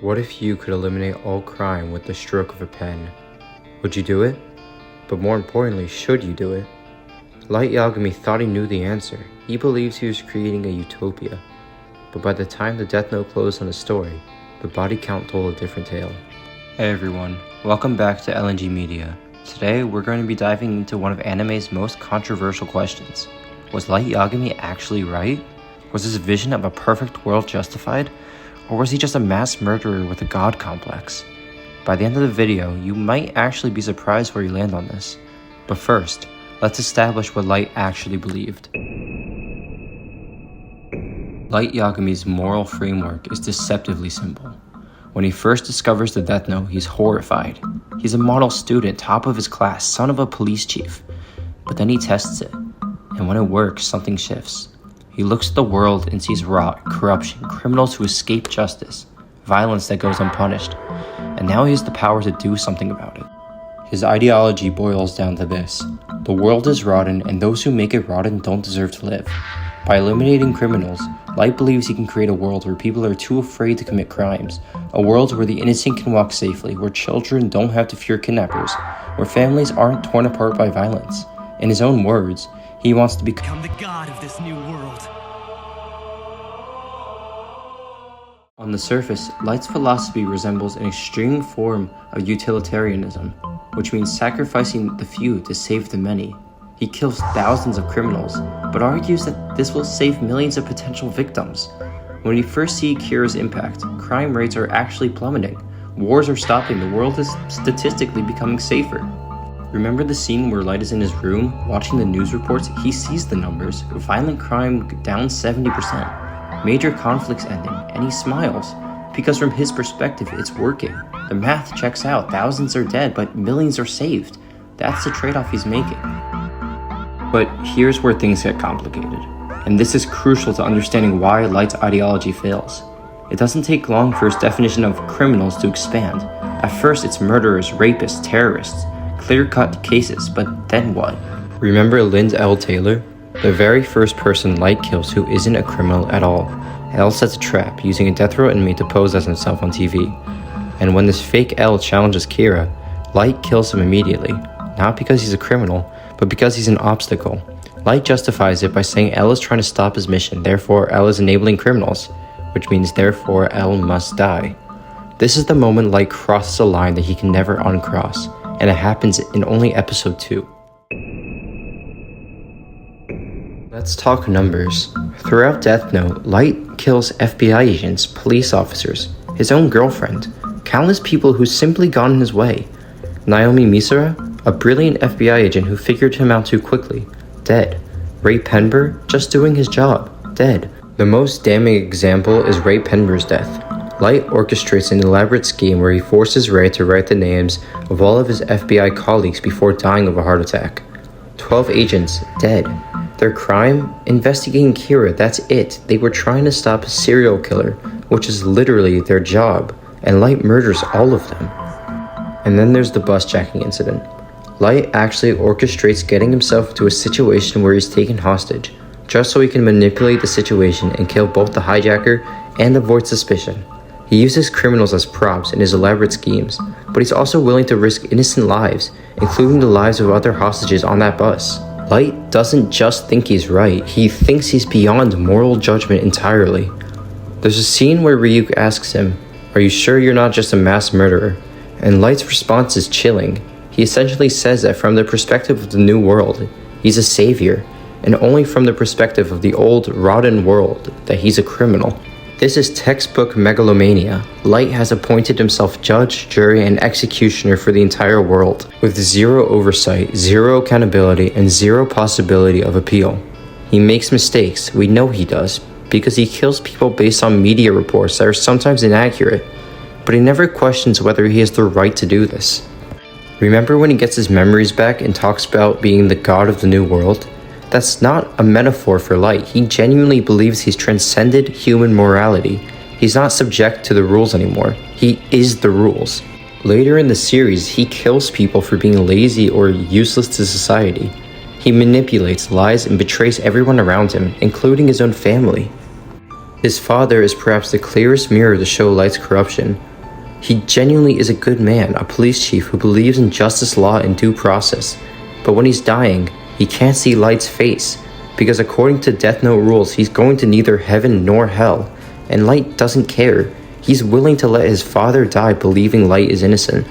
What if you could eliminate all crime with the stroke of a pen? Would you do it? But more importantly, should you do it? Light Yagami thought he knew the answer. He believes he was creating a utopia. But by the time the death note closed on his story, the body count told a different tale. Hey everyone, welcome back to LNG Media. Today we're going to be diving into one of anime's most controversial questions. Was Light Yagami actually right? Was his vision of a perfect world justified? Or was he just a mass murderer with a god complex? By the end of the video, you might actually be surprised where you land on this. But first, let's establish what Light actually believed. Light Yagami's moral framework is deceptively simple. When he first discovers the death note, he's horrified. He's a model student, top of his class, son of a police chief. But then he tests it, and when it works, something shifts. He looks at the world and sees rot, corruption, criminals who escape justice, violence that goes unpunished, and now he has the power to do something about it. His ideology boils down to this: the world is rotten, and those who make it rotten don't deserve to live. By eliminating criminals, Light believes he can create a world where people are too afraid to commit crimes, a world where the innocent can walk safely, where children don't have to fear kidnappers, where families aren't torn apart by violence. In his own words, he wants to become the god of this new world. On the surface, Light's philosophy resembles an extreme form of utilitarianism, which means sacrificing the few to save the many. He kills thousands of criminals, but argues that this will save millions of potential victims. When we first see Kira's impact, crime rates are actually plummeting. Wars are stopping, the world is statistically becoming safer. Remember the scene where Light is in his room, watching the news reports? He sees the numbers, violent crime down 70%, major conflicts ending, and he smiles, because from his perspective, it's working. The math checks out, thousands are dead, but millions are saved. That's the trade-off he's making. But here's where things get complicated, and this is crucial to understanding why Light's ideology fails. It doesn't take long for his definition of criminals to expand. At first, it's murderers, rapists, terrorists, clear-cut cases, but then what? Remember Lind L. Taylor? The very first person Light kills who isn't a criminal at all. L sets a trap, using a death row inmate to pose as himself on TV. And when this fake L challenges Kira, Light kills him immediately, not because he's a criminal, but because he's an obstacle. Light justifies it by saying L is trying to stop his mission, therefore L is enabling criminals, which means therefore L must die. This is the moment Light crosses a line that he can never uncross, and it happens in only episode 2. Let's talk numbers. Throughout Death Note, Light kills FBI agents, police officers, his own girlfriend, countless people who simply got in his way. Naomi Misura, a brilliant FBI agent who figured him out too quickly, dead. Ray Penber, just doing his job, dead. The most damning example is Ray Penber's death. Light orchestrates an elaborate scheme where he forces Ray to write the names of all of his FBI colleagues before dying of a heart attack. 12 agents, dead. Their crime? Investigating Kira, that's it. They were trying to stop a serial killer, which is literally their job, and Light murders all of them. And then there's the bus jacking incident. Light actually orchestrates getting himself into a situation where he's taken hostage, just so he can manipulate the situation and kill both the hijacker and avoid suspicion. He uses criminals as props in his elaborate schemes, but he's also willing to risk innocent lives, including the lives of other hostages on that bus. Light doesn't just think he's right, he thinks he's beyond moral judgment entirely. There's a scene where Ryuk asks him, "Are you sure you're not just a mass murderer?" And Light's response is chilling. He essentially says that from the perspective of the new world, he's a savior, and only from the perspective of the old, rotten world that he's a criminal. This is textbook megalomania. Light has appointed himself judge, jury, and executioner for the entire world, with zero oversight, zero accountability, and zero possibility of appeal. He makes mistakes, we know he does, because he kills people based on media reports that are sometimes inaccurate, but he never questions whether he has the right to do this. Remember when he gets his memories back and talks about being the god of the new world? That's not a metaphor for Light. He genuinely believes he's transcended human morality. He's not subject to the rules anymore. He is the rules. Later in the series, he kills people for being lazy or useless to society. He manipulates, lies, and betrays everyone around him, including his own family. His father is perhaps the clearest mirror to show Light's corruption. He genuinely is a good man, a police chief who believes in justice, law, and due process. But when he's dying, he can't see Light's face, because according to Death Note rules, he's going to neither heaven nor hell, and Light doesn't care. He's willing to let his father die believing Light is innocent,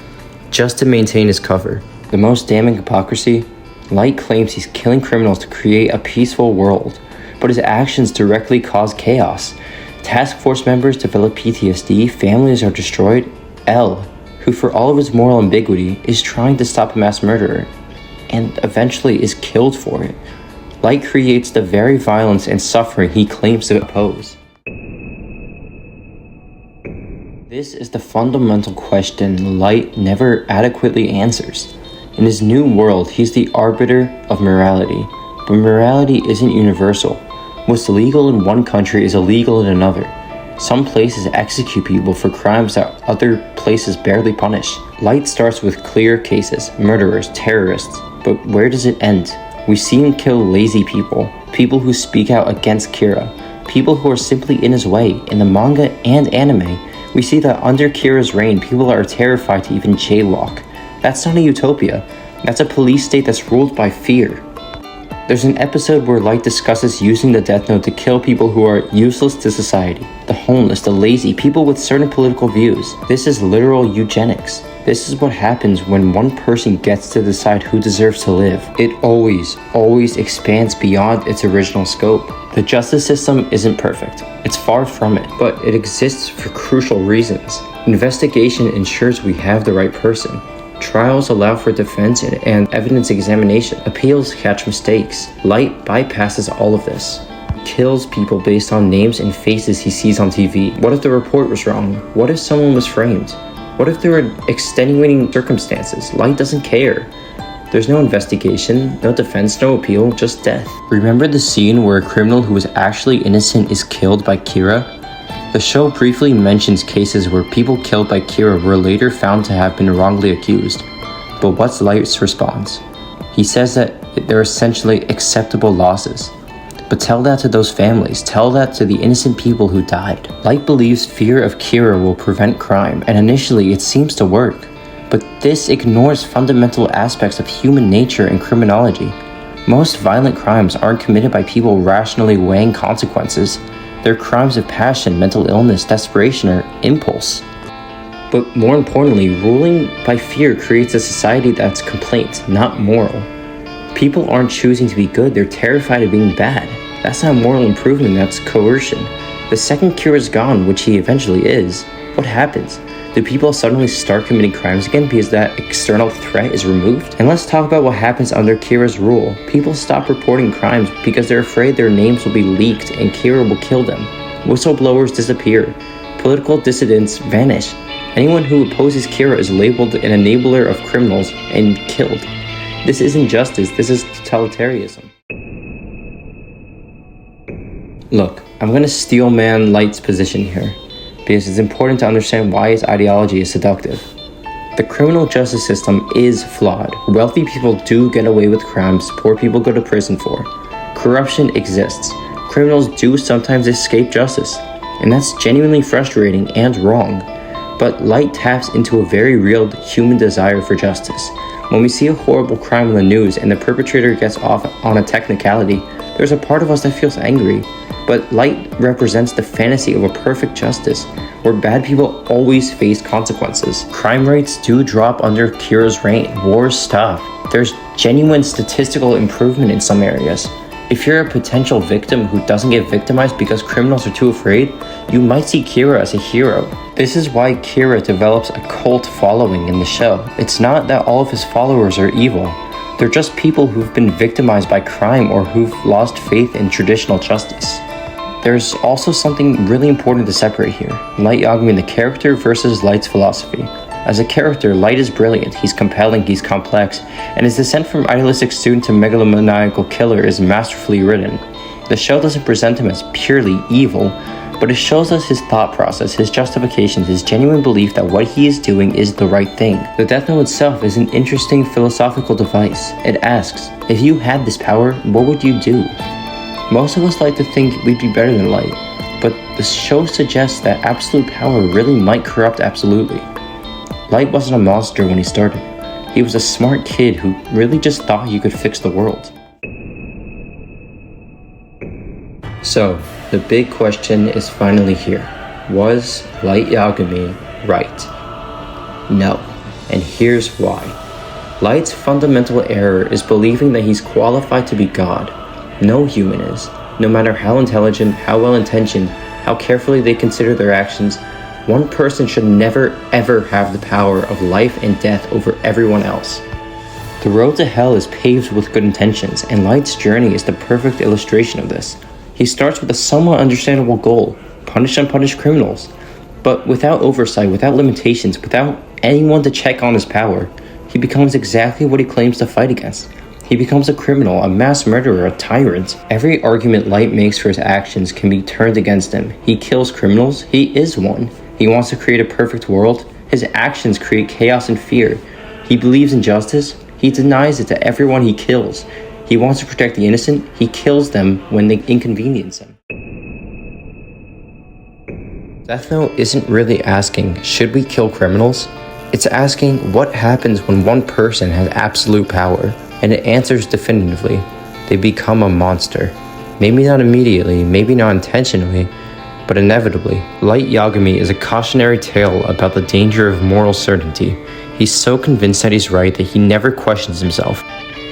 just to maintain his cover. The most damning hypocrisy? Light claims he's killing criminals to create a peaceful world, but his actions directly cause chaos. Task Force members develop PTSD, families are destroyed. L, who for all of his moral ambiguity, is trying to stop a mass murderer, and eventually is killed for it. Light creates the very violence and suffering he claims to oppose. This is the fundamental question Light never adequately answers. In his new world, he's the arbiter of morality, but morality isn't universal. What's legal in one country is illegal in another. Some places execute people for crimes that other places barely punish. Light starts with clear cases, murderers, terrorists, but where does it end? We see him kill lazy people, people who speak out against Kira, people who are simply in his way. In the manga and anime, we see that under Kira's reign, people are terrified to even jaywalk. That's not a utopia, that's a police state that's ruled by fear. There's an episode where Light discusses using the Death Note to kill people who are useless to society. The homeless, the lazy, people with certain political views. This is literal eugenics. This is what happens when one person gets to decide who deserves to live. It always expands beyond its original scope. The justice system isn't perfect. It's far from it, but it exists for crucial reasons. Investigation ensures we have the right person. Trials allow for defense and evidence examination. Appeals catch mistakes. Light bypasses all of this. Kills people based on names and faces he sees on TV. What if the report was wrong? What if someone was framed? What if there were extenuating circumstances? Light doesn't care. There's no investigation, no defense, no appeal, just death. Remember the scene where a criminal who was actually innocent is killed by Kira? The show briefly mentions cases where people killed by Kira were later found to have been wrongly accused. But what's Light's response? He says that they're essentially acceptable losses. But tell that to those families, tell that to the innocent people who died. Light believes fear of Kira will prevent crime, and initially it seems to work. But this ignores fundamental aspects of human nature and criminology. Most violent crimes aren't committed by people rationally weighing consequences. They're crimes of passion, mental illness, desperation, or impulse. But more importantly, ruling by fear creates a society that's complaint, not moral. People aren't choosing to be good, they're terrified of being bad. That's not moral improvement, that's coercion. The second Kira's gone, which he eventually is, what happens? Do people suddenly start committing crimes again because that external threat is removed? And let's talk about what happens under Kira's rule. People stop reporting crimes because they're afraid their names will be leaked and Kira will kill them. Whistleblowers disappear. Political dissidents vanish. Anyone who opposes Kira is labeled an enabler of criminals and killed. This isn't justice, this is totalitarianism. Look, I'm gonna steel man Light's position here, because it's important to understand why his ideology is seductive. The criminal justice system is flawed. Wealthy people do get away with crimes poor people go to prison for. Corruption exists. Criminals do sometimes escape justice, and that's genuinely frustrating and wrong. But Light taps into a very real human desire for justice. When we see a horrible crime in the news and the perpetrator gets off on a technicality, there's a part of us that feels angry. But Light represents the fantasy of a perfect justice, where bad people always face consequences. Crime rates do drop under Kira's reign. Wars stop. There's genuine statistical improvement in some areas. If you're a potential victim who doesn't get victimized because criminals are too afraid, you might see Kira as a hero. This is why Kira develops a cult following in the show. It's not that all of his followers are evil. They're just people who've been victimized by crime or who've lost faith in traditional justice. There's also something really important to separate here. Light Yagami, the character, versus Light's philosophy. As a character, Light is brilliant, he's compelling, he's complex, and his descent from idealistic student to megalomaniacal killer is masterfully written. The show doesn't present him as purely evil, but it shows us his thought process, his justifications, his genuine belief that what he is doing is the right thing. The Death Note itself is an interesting philosophical device. It asks, if you had this power, what would you do? Most of us like to think we'd be better than Light, but the show suggests that absolute power really might corrupt absolutely. Light wasn't a monster when he started. He was a smart kid who really just thought he could fix the world. So, the big question is finally here. Was Light Yagami right? No, and here's why. Light's fundamental error is believing that he's qualified to be God. No human is. No matter how intelligent, how well-intentioned, how carefully they consider their actions, one person should never ever have the power of life and death over everyone else. The road to hell is paved with good intentions, and Light's journey is the perfect illustration of this. He starts with a somewhat understandable goal: punish unpunished criminals. But without oversight, without limitations, without anyone to check on his power, he becomes exactly what he claims to fight against. He becomes a criminal, a mass murderer, a tyrant. Every argument Light makes for his actions can be turned against him. He kills criminals. He is one. He wants to create a perfect world. His actions create chaos and fear. He believes in justice. He denies it to everyone he kills. He wants to protect the innocent. He kills them when they inconvenience him. Death Note isn't really asking, should we kill criminals? It's asking, what happens when one person has absolute power? And it answers definitively. They become a monster. Maybe not immediately, maybe not intentionally, but inevitably. Light Yagami is a cautionary tale about the danger of moral certainty. He's so convinced that he's right that he never questions himself.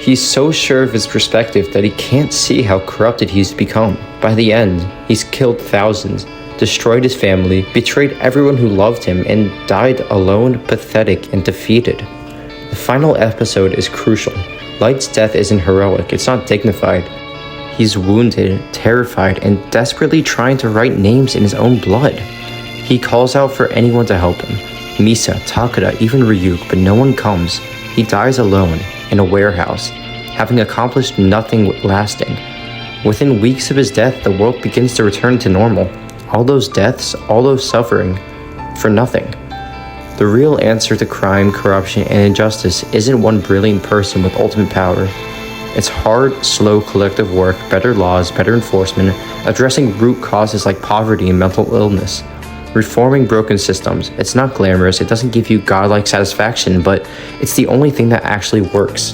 He's so sure of his perspective that he can't see how corrupted he's become. By the end, he's killed thousands, destroyed his family, betrayed everyone who loved him, and died alone, pathetic, and defeated. The final episode is crucial. Light's death isn't heroic, it's not dignified. He's wounded, terrified, and desperately trying to write names in his own blood. He calls out for anyone to help him. Misa, Takeda, even Ryuk, but no one comes. He dies alone, in a warehouse, having accomplished nothing lasting. Within weeks of his death, the world begins to return to normal. All those deaths, all those suffering, for nothing. The real answer to crime, corruption, and injustice isn't one brilliant person with ultimate power. It's hard, slow collective work, better laws, better enforcement, addressing root causes like poverty and mental illness, reforming broken systems. It's not glamorous, it doesn't give you godlike satisfaction, but it's the only thing that actually works.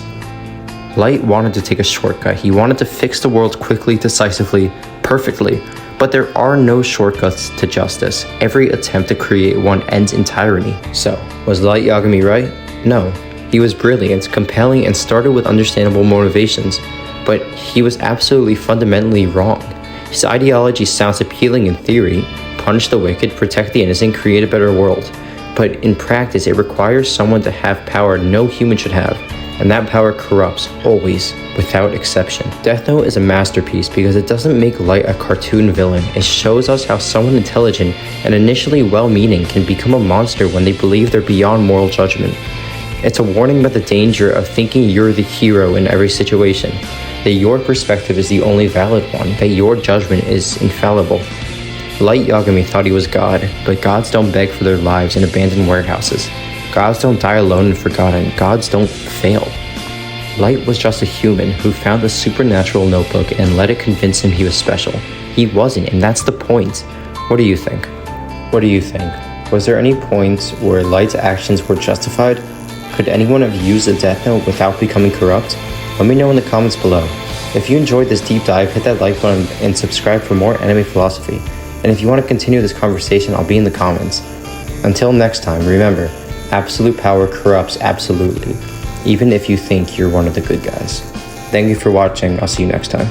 Light wanted to take a shortcut. He wanted to fix the world quickly, decisively, perfectly. But there are no shortcuts to justice. Every attempt to create one ends in tyranny. So, was Light Yagami right? No. He was brilliant, compelling, and started with understandable motivations. But he was absolutely fundamentally wrong. His ideology sounds appealing in theory: punish the wicked, protect the innocent, create a better world. But in practice, it requires someone to have power no human should have. And that power corrupts, always, without exception. Death Note is a masterpiece because it doesn't make Light a cartoon villain. It shows us how someone intelligent and initially well-meaning can become a monster when they believe they're beyond moral judgment. It's a warning about the danger of thinking you're the hero in every situation, that your perspective is the only valid one, that your judgment is infallible. Light Yagami thought he was God, but gods don't beg for their lives in abandoned warehouses. Gods don't die alone and forgotten. Gods don't fail. Light was just a human who found a supernatural notebook and let it convince him he was special. He wasn't, and that's the point. What do you think? What do you think? Was there any point where Light's actions were justified? Could anyone have used the Death Note without becoming corrupt? Let me know in the comments below. If you enjoyed this deep dive, hit that like button and subscribe for more anime philosophy. And if you want to continue this conversation, I'll be in the comments. Until next time, remember, absolute power corrupts absolutely, even if you think you're one of the good guys. Thank you for watching. I'll see you next time.